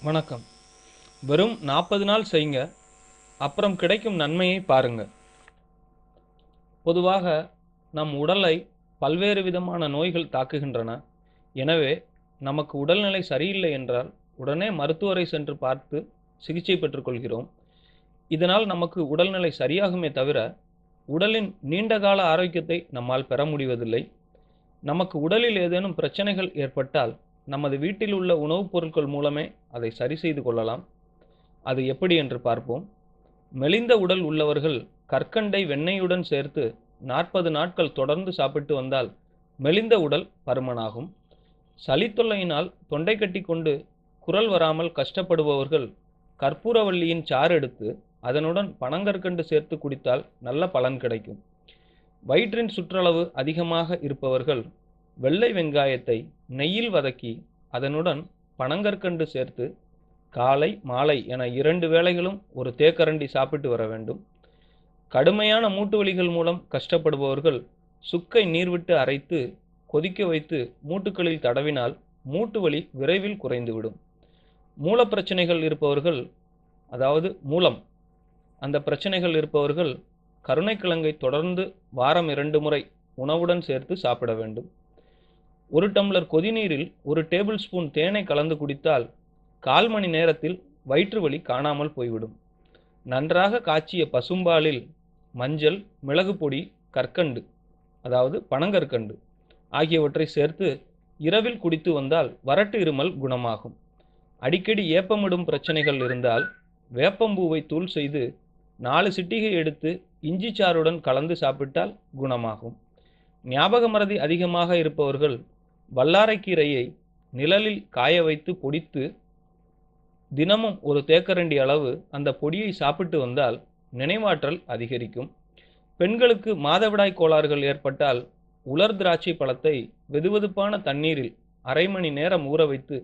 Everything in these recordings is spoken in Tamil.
வணக்கம். வெறும் 40 நாள் செய்யுங்க, அப்புறம் கிடைக்கும் நன்மையை பாருங்க. பொதுவாக நம் உடலை பல்வேறு விதமான நோய்கள் தாக்குகின்றன. எனவே நமக்கு உடல்நிலை சரியில்லை என்றால் உடனே மருத்துவரை சென்று பார்த்து சிகிச்சை பெற்றுக்கொள்கிறோம். இதனால் நமக்கு உடல்நிலை சரியாகுமே தவிர உடலின் நீண்டகால ஆரோக்கியத்தை நம்மால் பெற முடிவதில்லை. நமக்கு உடலில் ஏதேனும் பிரச்சனைகள் ஏற்பட்டால் நமது வீட்டில் உள்ள உணவுப் பொருட்கள் மூலமே அதை சரி செய்து கொள்ளலாம். அது எப்படி என்று பார்ப்போம். மெலிந்த உடல் உள்ளவர்கள் கற்கண்டை வெண்ணெயுடன் சேர்த்து 40 நாட்கள் தொடர்ந்து சாப்பிட்டு வந்தால் மெலிந்த உடல் பருமனாகும். சளி தொல்லையினால் தொண்டை கட்டி கொண்டு குரல் வராமல் கஷ்டப்படுபவர்கள் கற்பூரவள்ளியின் சாறு எடுத்து அதனுடன் பனங்கற்கண்டு சேர்த்து குடித்தால் நல்ல பலன் கிடைக்கும். வயிற்றின் சுற்றளவு அதிகமாக இருப்பவர்கள் வெள்ளை வெங்காயத்தை நெய்யில் வதக்கி அதனுடன் பனங்கற்கண்டு சேர்த்து காலை மாலை என 2 வேளைகளும் ஒரு தேக்கரண்டி சாப்பிட்டு வர வேண்டும். கடுமையான மூட்டு வலிகள் மூலம் கஷ்டப்படுபவர்கள் சுக்கை நீர்விட்டு அரைத்து கொதிக்க வைத்து மூட்டுகளில் தடவினால் மூட்டு வலி விரைவில் குறைந்துவிடும். மூல பிரச்சனைகள் இருப்பவர்கள், அதாவது மூலம், அந்த பிரச்சனைகள் இருப்பவர்கள் கருணைக்கிழங்கை தொடர்ந்து வாரம் 2 முறை உணவுடன் சேர்த்து சாப்பிட வேண்டும். 1 டம்ளர் கொதிநீரில் 1 டேபிள் ஸ்பூன் தேனை கலந்து குடித்தால் 1/4 மணி நேரத்தில் வயிற்று வலி காணாமல் போய்விடும். நன்றாக காய்ச்சிய பசும்பாலில் மஞ்சள், மிளகு பொடி, கற்கண்டு, அதாவது பனங்கற்கண்டு ஆகியவற்றை சேர்த்து இரவில் குடித்து வந்தால் வறட்டு இருமல் குணமாகும். அடிக்கடி ஏப்பமிடும் பிரச்சனைகள் இருந்தால் வேப்பம்பூவை தூள் செய்து 4 சிட்டிகை எடுத்து இஞ்சி சாறுடன் கலந்து சாப்பிட்டால் குணமாகும். ஞாபக மறதி அதிகமாக இருப்பவர்கள் வல்லாரைக்கீரையை நிழலில் காய வைத்து பொடித்து தினமும் ஒரு தேக்கரண்டி அளவு அந்த பொடியை சாப்பிட்டு வந்தால் நினைவாற்றல் அதிகரிக்கும். பெண்களுக்கு மாதவிடாய் கோளாறுகள் ஏற்பட்டால் உலர் திராட்சை பழத்தை வெதுவெதுப்பான தண்ணீரில் 1/2 மணி நேரம் ஊற வைத்து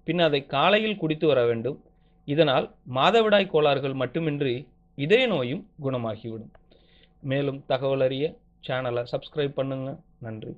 பின் அதை காலையில் குடித்து வர வேண்டும். இதனால் மாதவிடாய் கோளாறுகள் மட்டுமின்றி இதய நோயும் குணமாகிவிடும். மேலும் தகவல் அறிய சேனலை சப்ஸ்கிரைப் பண்ணுங்க. நன்றி.